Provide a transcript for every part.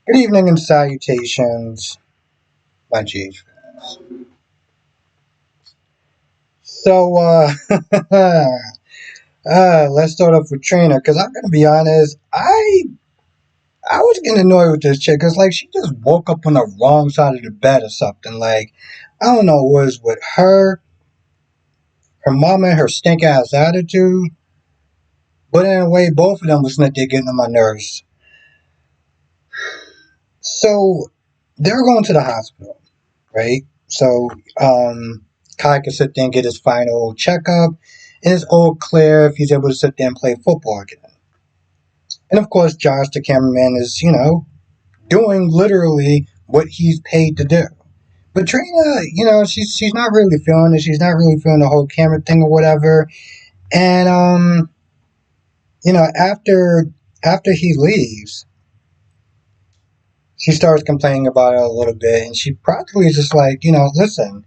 Good evening and salutations, my G fans. So, let's start off with Trina, because I'm gonna be honest, I was getting annoyed with this chick, because like she just woke up on the wrong side of the bed or something. Like, I don't know, what was with her mama, and her stink ass attitude, but in a way, both of them was not there getting on my nerves. So, they're going to the hospital, right? So, Kai can sit there and get his final checkup, and it's all clear if he's able to sit there and play football again. And of course, Josh, the cameraman, is, doing literally what he's paid to do. But Trina, she's not really feeling it. She's not really feeling the whole camera thing or whatever. And after he leaves, she starts complaining about it a little bit, and she practically is just like, listen,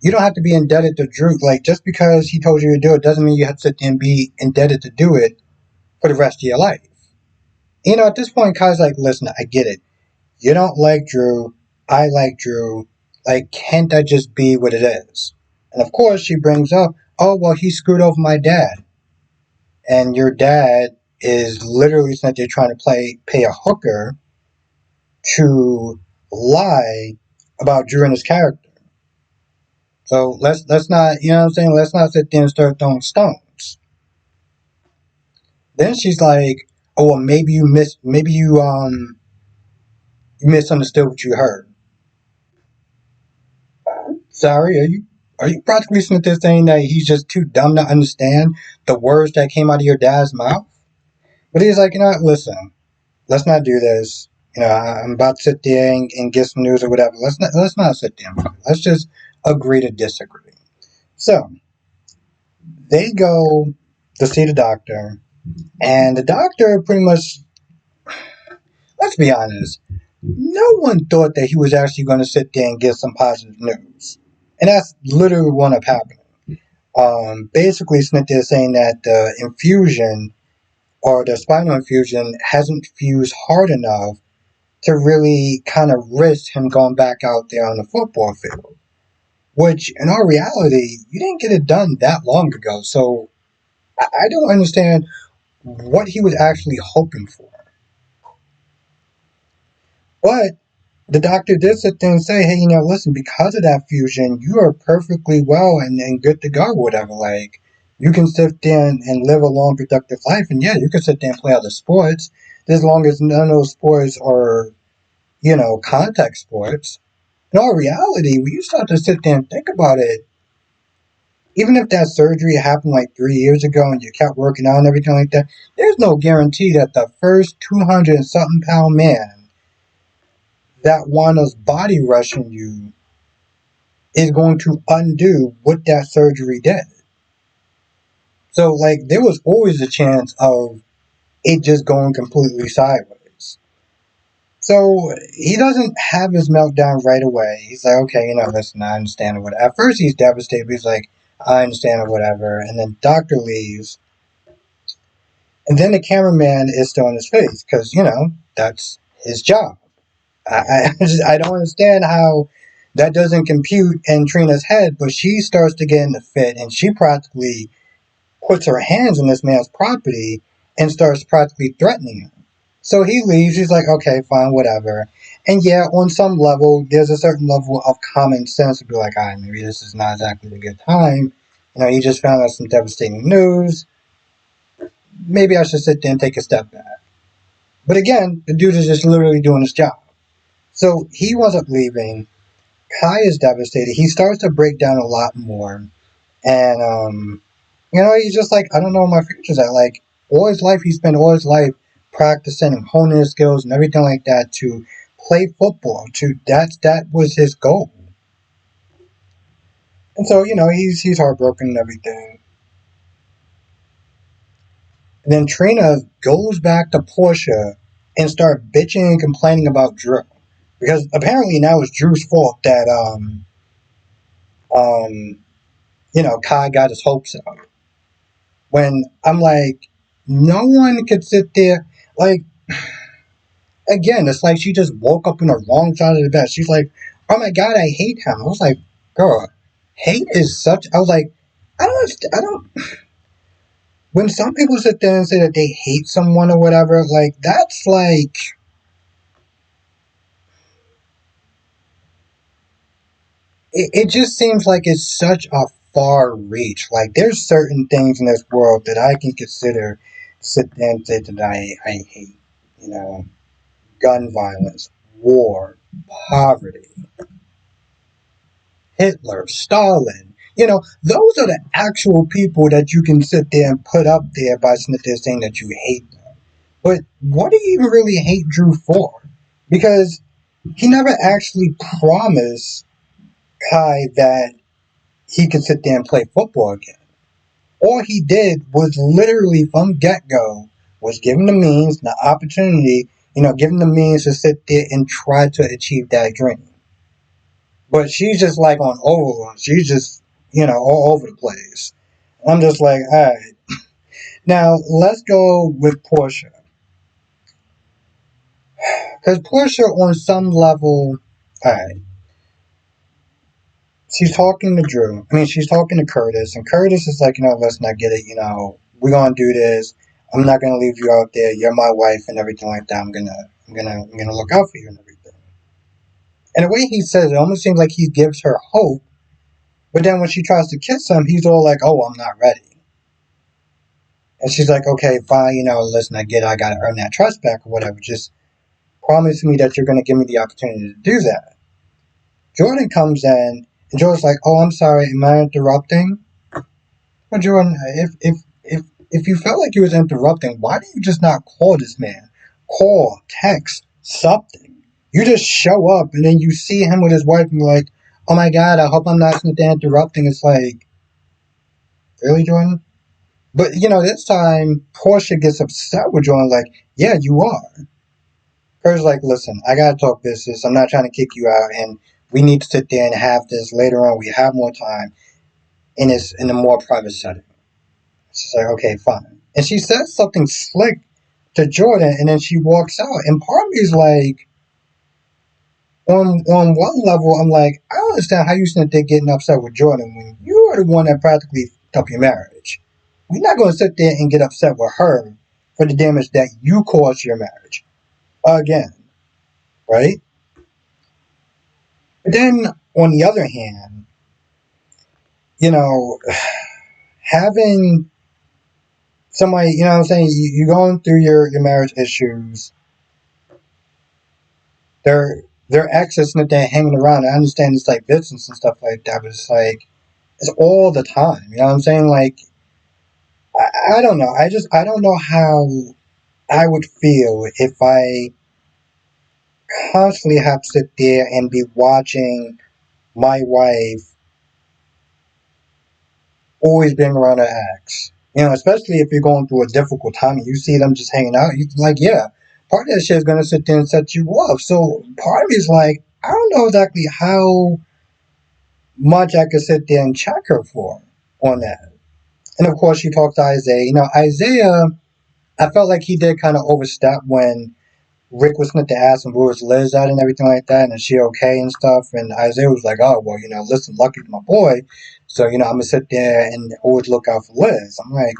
you don't have to be indebted to Drew. Like, just because he told you to do it doesn't mean you have to sit there and be indebted to do it for the rest of your life. At this point, Kai's like, listen, I get it. You don't like Drew. I like Drew. Like, can't that just be what it is? And of course, she brings up, oh, well, he screwed over my dad. And your dad is literally sitting there trying to pay a hooker to lie about Drew and his character. So let's not, you know what I'm saying? Let's not sit there and start throwing stones. Then she's like, "Oh, well, maybe you misunderstood what you heard." Sorry, are you practically sitting there saying that he's just too dumb to understand the words that came out of your dad's mouth? But he's like, listen, let's not do this. I'm about to sit there and get some news or whatever. Let's not sit there. Let's just agree to disagree. So they go to see the doctor, and the doctor pretty much, let's be honest, no one thought that he was actually going to sit there and get some positive news. And that's literally what ended up happening. Basically, Smith is saying that the infusion or the spinal infusion hasn't fused hard enough to really kind of risk him going back out there on the football field. Which, in all reality, you didn't get it done that long ago. So I don't understand what he was actually hoping for. But the doctor did sit there and say, hey, listen, because of that fusion, you are perfectly well and good to go, whatever. Like, you can sit there and live a long, productive life. And yeah, you can sit there and play other sports as long as none of those sports are, contact sports. In all reality, when you start to sit there and think about it, even if that surgery happened like 3 years ago and you kept working out and everything like that, there's no guarantee that the first 200 and something pound man that winds up body rushing you is going to undo what that surgery did. So, like, there was always a chance of it just going completely sideways. So, he doesn't have his meltdown right away. He's like, okay, listen, I understand or whatever. At first, he's devastated. He's like, I understand or whatever. And then doctor leaves. And then the cameraman is still in his face because, that's his job. I don't understand how that doesn't compute in Trina's head, but she starts to get in the fit and she practically puts her hands on this man's property and starts practically threatening him. So he leaves. He's like, okay, fine, whatever. And yeah, on some level, there's a certain level of common sense to be like, all right, maybe this is not exactly a good time. You just found out some devastating news. Maybe I should sit there and take a step back. But again, the dude is just literally doing his job. So he winds up leaving. Kai is devastated. He starts to break down a lot more. And, he's just like, I don't know what my future's at. Like, all his life, he spent all his life practicing and honing his skills and everything like that to play football. That was his goal. And so, he's heartbroken and everything. And then Trina goes back to Porsha and start bitching and complaining about Drew. Because apparently now it's Drew's fault that um Kai got his hopes up. When I'm like, no one could sit there like again, it's like she just woke up on the wrong side of the bed. She's like, "Oh my god, I hate him." I was like, "Girl, hate is such." I was like, "I don't, I don't." When some people sit there and say that they hate someone or whatever, like that's like it just seems like it's such a far reach. Like there's certain things in this world that I can consider sit there and say that I hate. You know, gun violence, war, poverty, Hitler, Stalin. You know, those are the actual people that you can sit there and put up there by sitting there saying that you hate them. But what do you even really hate Drew for? Because he never actually promised Kai that he could sit there and play football again. All he did was literally from get go was give him the means, the opportunity, give him the means to sit there and try to achieve that dream. But she's just like on overload. She's just, all over the place. I'm just like, all right. Now let's go with Porsha. Because Porsha, on some level, all right, she's talking to Drew. I mean, she's talking to Curtis, and Curtis is like, let's not get it. We're gonna do this. I'm not gonna leave you out there. You're my wife and everything like that. I'm gonna look out for you and everything. And the way he says it almost seems like he gives her hope. But then when she tries to kiss him, he's all like, "Oh, I'm not ready." And she's like, "Okay, fine. Listen, I get it. I gotta earn that trust back or whatever. Just promise me that you're gonna give me the opportunity to do that." Jordan comes in, and Jordan's like, "Oh, I'm sorry. Am I interrupting?" Well, Jordan, if you felt like you was interrupting, why do you just not call this man? Call, text, something. You just show up and then you see him with his wife and you're like, "Oh my god, I hope I'm not interrupting." It's like, really, Jordan? But this time Porsha gets upset with Jordan, like, "Yeah, you are." Kurt's like, "Listen, I gotta talk business. I'm not trying to kick you out, and we need to sit there and have this later on. We have more time, and it's in a more private setting." She's like, "Okay, fine." And she says something slick to Jordan, and then she walks out. And part of me is like, on one level, I'm like, I don't understand how you sit there getting upset with Jordan when you are the one that practically fucked up your marriage. We're not going to sit there and get upset with her for the damage that you caused your marriage again, right? But then on the other hand, you know, having somebody, you know what I'm saying, you're going through your marriage issues. They're accessing it, they're hanging around. I understand it's like business and stuff like that, but it's like it's all the time. You know what I'm saying? Like I don't know. I don't know how I would feel if I constantly have to sit there and be watching my wife always being around her ex. Especially if you're going through a difficult time and you see them just hanging out, you like, yeah, part of that shit is gonna sit there and set you off. So part of me is like, I don't know exactly how much I could sit there and check her for on that. And of course, she talked to Isaiah. Isaiah, I felt like he did kind of overstep when Rick was going to ask him where was Liz at and everything like that, and is she okay and stuff. And Isaiah was like, "Oh, well, listen, Lucky's my boy, so I'm gonna sit there and always look out for Liz." I'm like,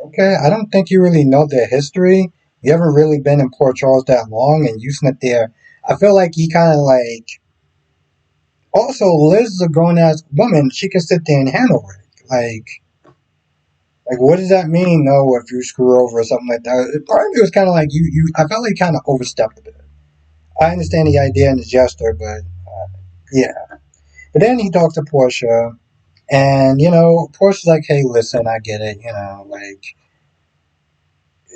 okay, I don't think you really know their history. You haven't really been in Port Charles that long, and you sit there. I feel like he kind of like. Also, Liz is a grown ass woman. She can sit there and handle it. Like, what does that mean? No, if you screw over or something like that. Part of me was kind of like you. I felt like kind of overstepped a bit. I understand the idea and the gesture, but yeah. But then he talks to Porsha, and Porsha's like, "Hey, listen, I get it. Like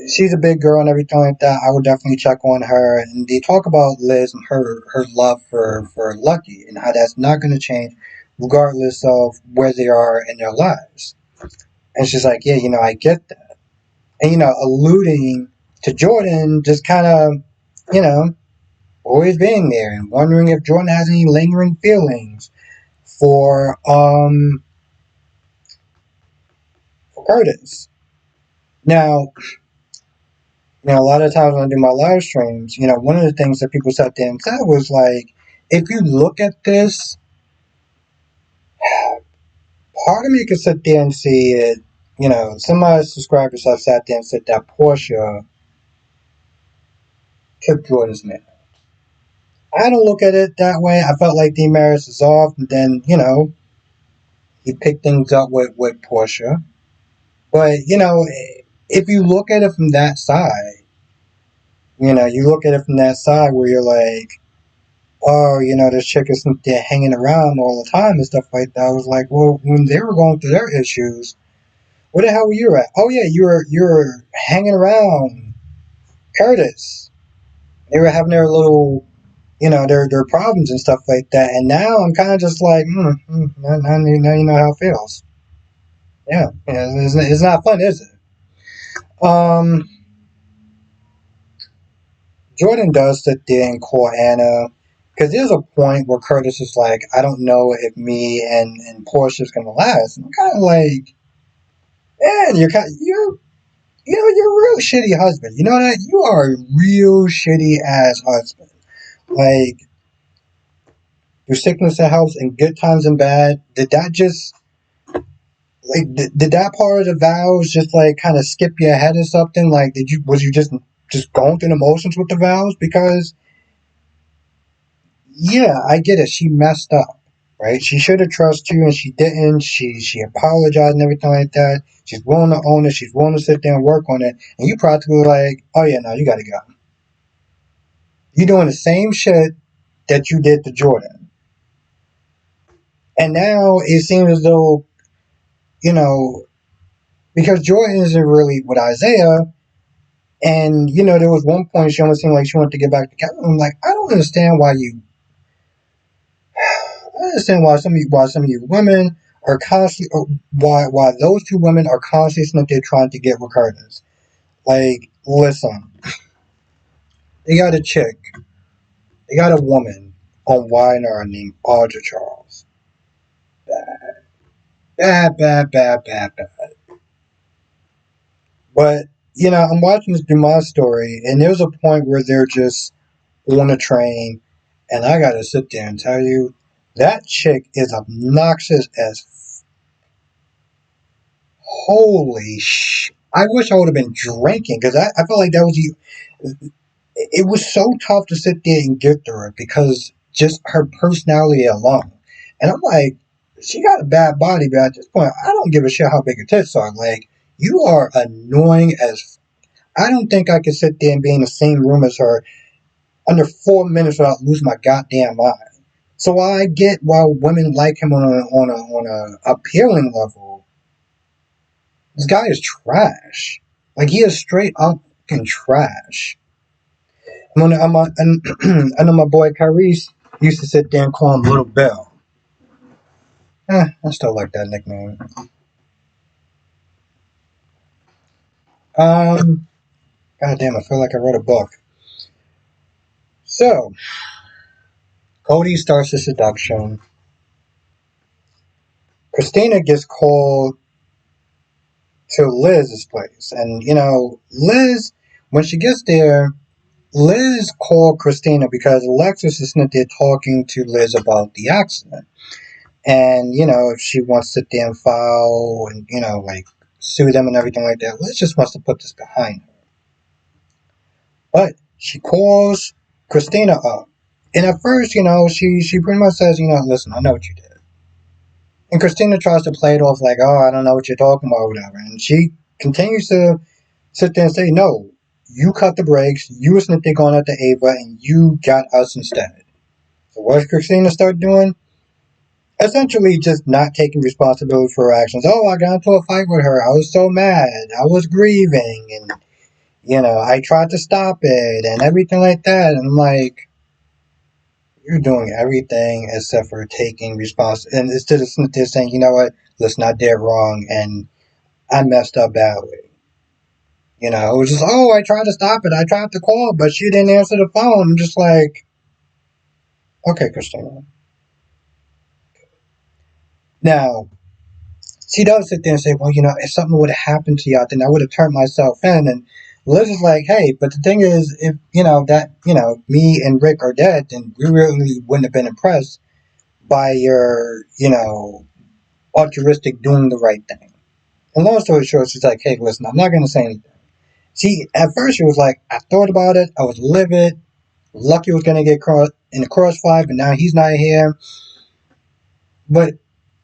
she's a big girl and everything like that. I would definitely check on her." And they talk about Liz and her love for Lucky and how that's not going to change, regardless of where they are in their lives. And she's like, "Yeah, I get that." And alluding to Jordan, just kind of, you know, always being there and wondering if Jordan has any lingering feelings for for Curtis. Now, You know, a lot of times when I do my live streams, you know, one of the things that people sat there and said was like, if you look at this, part of me could sit there and see it. You know, some of my subscribers have sat there and said that Porsha took Jordan's man. I don't look at it that way. I felt like Demaris is off, and then, you know, he picked things up with Porsha. But, you know, if you look at it from that side, you know, you look at it from that side where you're like, oh, you know, this chick isn't there hanging around all the time and stuff like that. I was like, well, when they were going through their issues, where the hell were you at? Oh yeah, you were hanging around Curtis. They were having their little, you know, their problems and stuff like that. And now I'm kind of just like, now you know how it feels. Yeah, it's not fun, is it? Um, Jordan does sit there and call Anna because there's a point where Curtis is like, I don't know if me and Portia's gonna last. And I'm kind of like, man, you're a real shitty husband. You know that you are a real shitty ass husband. Like your sickness and health in good times and bad. Did that just like did that part of the vows just like kind of skip your head or something? Like did you was you just going through the motions with the vows because yeah, I get it. She messed up, right? She should have trusted you, and she didn't. She apologized and everything like that. She's willing to own it. She's willing to sit there and work on it. And you practically like, oh yeah, no, you got to go. You're doing the same shit that you did to Jordan, and now it seems as though you know because Jordan isn't really with Isaiah. And you know, there was one point she almost seemed like she wanted to get back to Kevin. I'm like, I don't understand why you I understand why some of you women are constantly why those two women are constantly saying that they're trying to get with Curtis. Like, listen, they got a chick, they got a woman on YNR named Audrey Charles. Bad. But you know, I'm watching this Dumas story, and there's a point where they're just on a train, and I gotta sit there and tell you that chick is obnoxious as holy sh! I wish I would have been drinking because I felt like that was it was so tough to sit there and get through it because just her personality alone. And I'm like, she got a bad body, but at this point, I don't give a shit how big her tits are. Like, you are annoying as. I don't think I could sit there and be in the same room as her under 4 minutes without losing my goddamn mind. So I get why women like him on a appealing level. This guy is trash. Like he is straight up fucking trash. I know my boy Kyrese used to sit there and call him Little Bill. I still like that nickname. Um, God damn, I feel like I wrote a book. So, Cody starts the seduction. Christina gets called to Liz's place. And, you know, Liz, when she gets there, Liz called Christina because Alexis is sitting there talking to Liz about the accident. And, you know, if she wants to sit there and file and, you know, like sue them and everything like that, Liz just wants to put this behind her. But she calls Christina up. And at first, you know, she pretty much says, you know, listen, I know what you did. And Christina tries to play it off like, oh, I don't know what you're talking about, or whatever. And she continues to sit there and say, no, you cut the brakes, you were sniffing going out to Ava, and you got us instead. So what does Christina start doing? Essentially just not taking responsibility for her actions. Oh, I got into a fight with her. I was so mad. I was grieving. And, you know, I tried to stop it and everything like that. And I'm like, you're doing everything except for taking responsibility. And instead of saying, you know what, listen, I did wrong and I messed up badly. You know, it was just, oh, I tried to stop it. I tried to call, but she didn't answer the phone. I'm just like, okay, Christina. Now, she does sit there and say, well, you know, if something would have happened to you, then I would have turned myself in. And Liz is like, hey, but the thing is, if me and Rick are dead, then we really wouldn't have been impressed by your altruistic doing the right thing. And long story short, she's like, hey, listen, I'm not gonna say anything. See, at first she was like, I thought about it, I was livid. Lucky was gonna get caught in the crossfire, but now he's not here. But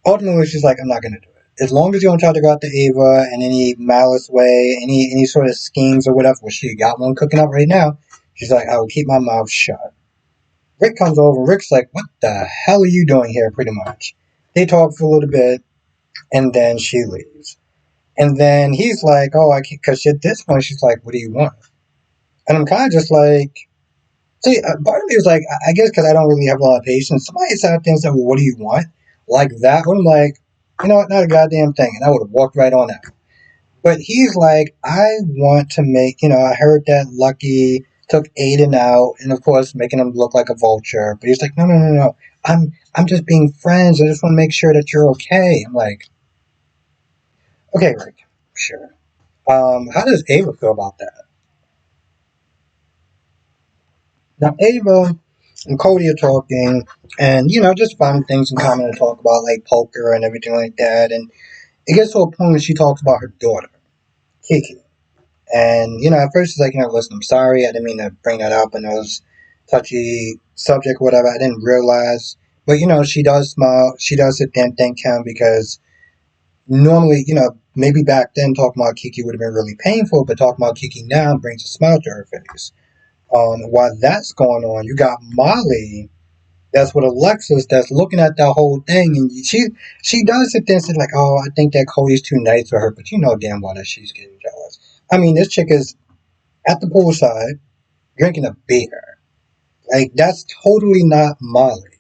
ultimately, she's like, I'm not gonna do it. As long as you don't try to go after Ava in any malice way, any sort of schemes or whatever. Well, she got one cooking up right now. She's like, I will keep my mouth shut. Rick comes over. Rick's like, what the hell are you doing here? Pretty much. They talk for a little bit, and then she leaves. And then he's like, oh, I can't, because at this point she's like, what do you want? And I'm kind of just like, see, part of me was like, I guess because I don't really have a lot of patience. Somebody said things that, well, what do you want? Like that. I'm like, you know what, not a goddamn thing. And I would have walked right on out. But he's like, I want to make, I heard that Lucky took Aiden out, and of course, making him look like a vulture. But he's like, no, no, no, no. I'm just being friends. I just want to make sure that you're okay. I'm like, okay, Rick, sure. How does Ava feel about that? Now, Ava and Cody are talking, and just finding things in common to talk about, like poker and everything like that. And it gets to a point where she talks about her daughter, Kiki. And at first she's like, listen, I'm sorry, I didn't mean to bring that up. I know it's touchy subject, whatever. I didn't realize, but she does smile. She does sit there and thank him because normally, maybe back then talking about Kiki would have been really painful, but talking about Kiki now brings a smile to her face. While that's going on, you got Molly. That's with Alexis. That's looking at that whole thing, and she does sit there and say like, "Oh, I think that Cody's too nice for her," but you know damn well that she's getting jealous. I mean, this chick is at the poolside drinking a beer. Like that's totally not Molly.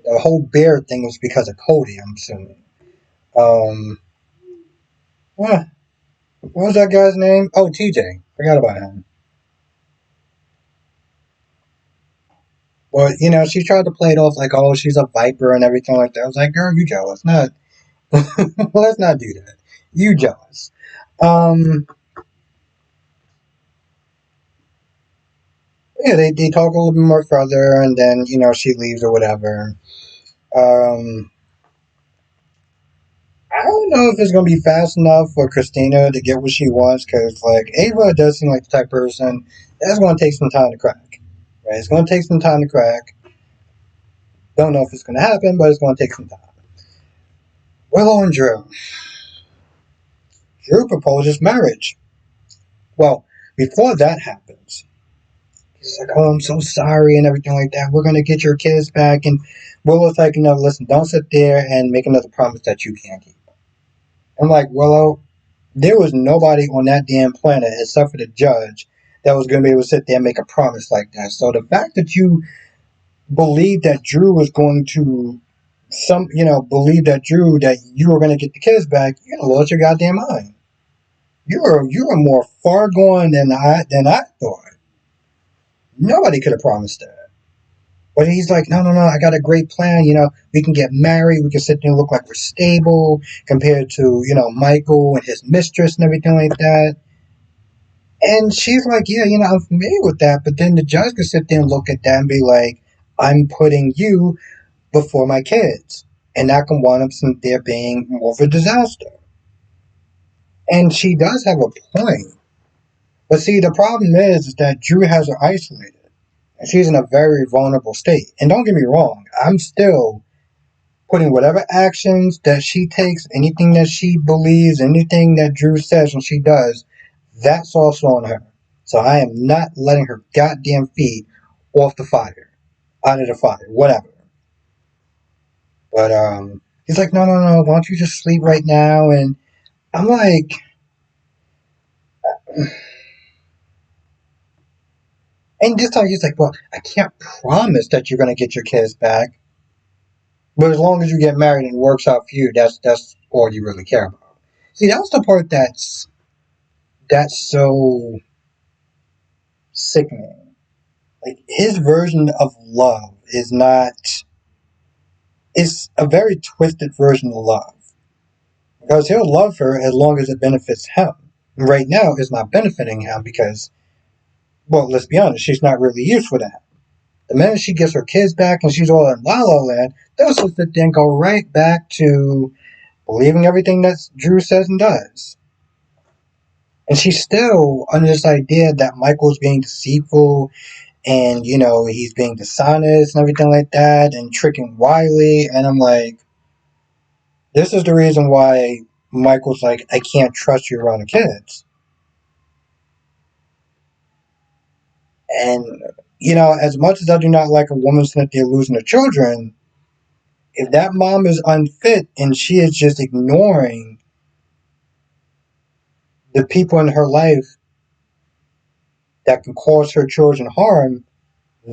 The whole beer thing was because of Cody. I'm assuming. Um, what, what was that guy's name? Oh, TJ. Forgot about him. But she tried to play it off like, oh, she's a viper and everything like that. I was like, girl, you jealous? Not. Well, let's not do that. You jealous? Um, yeah, they talk a little bit more further, and then she leaves or whatever. Um, I don't know if it's gonna be fast enough for Christina to get what she wants, because like Ava does seem like the type of person that's gonna take some time to crack. Right? It's gonna take some time to crack. Don't know if it's gonna happen, but it's gonna take some time. Willow and Drew. Drew proposes marriage. Well, before that happens, he's like, "Oh, I'm so sorry," and everything like that. We're gonna get your kids back, and Willow's like, listen, don't sit there and make another promise that you can't keep. I'm like, Willow, there was nobody on that damn planet except for the judge that was going to be able to sit there and make a promise like that. So the fact that you believe that Drew was going to believe that Drew that you were going to get the kids back, you're gonna lose your goddamn mind. You are more far gone than I thought. Nobody could have promised that. But he's like, no, no, no, I got a great plan. We can get married. We can sit there and look like we're stable compared to, Michael and his mistress and everything like that. And she's like, yeah, I'm familiar with that. But then the judge could sit there and look at that and be like, I'm putting you before my kids. And that can wind up there being more of a disaster. And she does have a point. But see, the problem is that Drew has her isolated. And she's in a very vulnerable state. And don't get me wrong, I'm still putting whatever actions that she takes, anything that she believes, anything that Drew says and she does, that's also on her. So I am not letting her goddamn feet off the fire, out of the fire, whatever. But he's like, no, no, no, why don't you just sleep right now? And I'm like, and this time he's like, well, I can't promise that you're gonna get your kids back, but as long as you get married and it works out for you, that's all you really care about. See, that's the part that's so sickening. Like his version of love is not. It's a very twisted version of love because he'll love her as long as it benefits him. right now is not benefiting him because, well, let's be honest, she's not really useful to him. The minute she gets her kids back and she's all in La La Land, they'll sit there and go right back to believing everything that Drew says and does. And she's still under this idea that Michael's being deceitful and, he's being dishonest and everything like that and tricking Wiley. And I'm like, this is the reason why Michael's like, I can't trust you around the kids. And, as much as I do not like a woman that they're losing her children, if that mom is unfit and she is just ignoring the people in her life that can cause her children harm,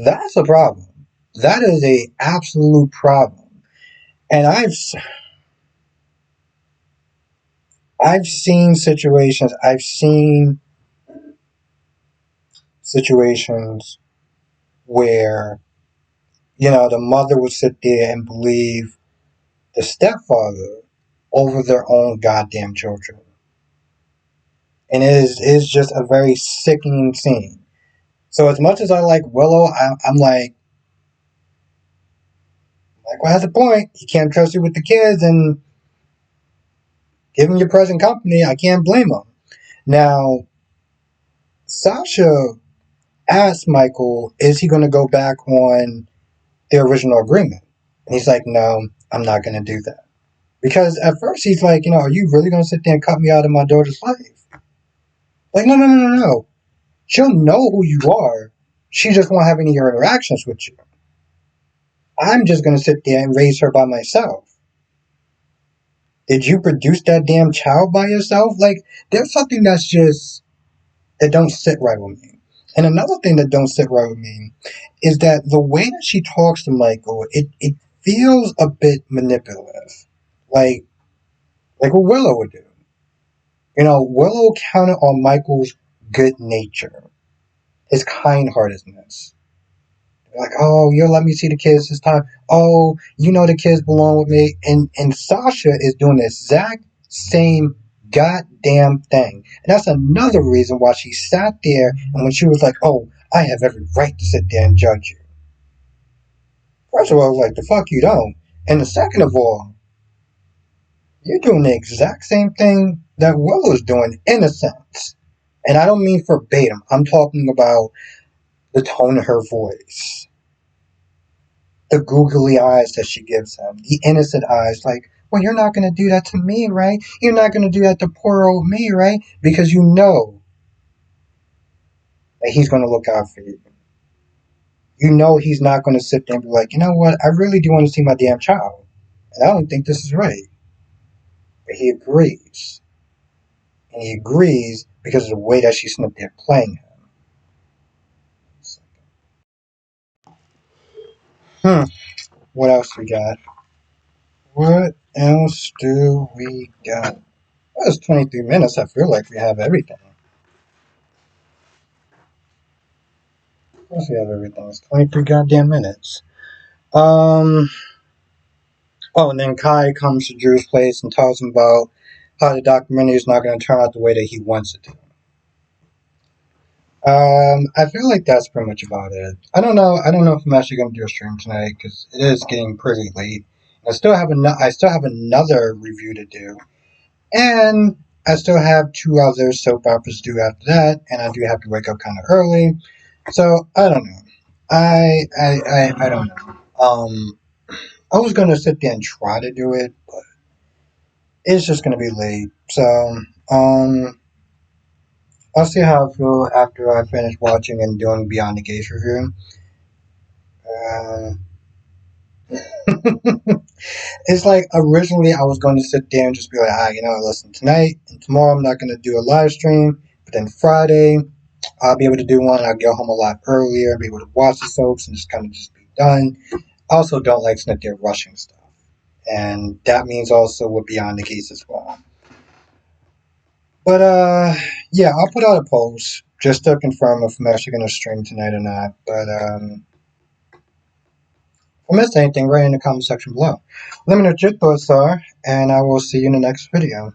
that's a problem. That is a absolute problem. And I've seen situations where, the mother would sit there and believe the stepfather over their own goddamn children. And it is just a very sickening scene. So as much as I like Willow, I'm like, Michael has a point. He can't trust you with the kids, and given your present company, I can't blame him. Now, Sasha asked Michael, is he going to go back on the original agreement? And he's like, no, I'm not going to do that. Because at first he's like, are you really going to sit there and cut me out of my daughter's life? Like, no, no, no, no, no. She'll know who you are. She just won't have any of your interactions with you. I'm just going to sit there and raise her by myself. Did you produce that damn child by yourself? Like, there's something that don't sit right with me. And another thing that don't sit right with me is that the way that she talks to Michael, it feels a bit manipulative. Like what Willow would do. Willow counted on Michael's good nature, his kind-heartedness. Like, oh, you'll let me see the kids this time. Oh, the kids belong with me. And Sasha is doing the exact same goddamn thing. And that's another reason why she sat there and when she was like, oh, I have every right to sit there and judge you. First of all, I was like, the fuck you don't. And the second of all, you're doing the exact same thing that Willow's doing in a sense. And I don't mean verbatim. I'm talking about the tone of her voice. The googly eyes that she gives him, the innocent eyes, like, well, you're not going to do that to me, right? You're not going to do that to poor old me, right? Because you know that he's going to look out for you. You know he's not going to sit there and be like, you know what, I really do want to see my damn child. And I don't think this is right. But he agrees. And he agrees because of the way that she's up there playing him. What else we got? What else do we got? Well, it's 23 minutes. I feel like we have everything. Of course we have everything. It's 23 goddamn minutes. Oh, and then Kai comes to Drew's place and tells him about how the documentary is not going to turn out the way that he wants it to. I feel like that's pretty much about it. I don't know. I don't know if I'm actually going to do a stream tonight because it is getting pretty late. I still have another review to do, and I still have 2 other soap operas to do after that, and I do have to wake up kind of early. So I don't know. I don't know. I was gonna sit there and try to do it, but it's just gonna be late. So I'll see how I feel after I finish watching and doing Beyond the Gates review. Um, it's like originally I was going to sit there and just be like, listen, tonight and tomorrow I'm not going to do a live stream, but then Friday I'll be able to do one. I'll get home a lot earlier, be able to watch the soaps and just kind of just be done. I also don't like sitting there rushing stuff. And that means also with Beyond the Gates as well. But yeah, I'll put out a post just to confirm if I'm actually going to stream tonight or not. But if I missed anything, write in the comment section below. Let me know what your thoughts are, and I will see you in the next video.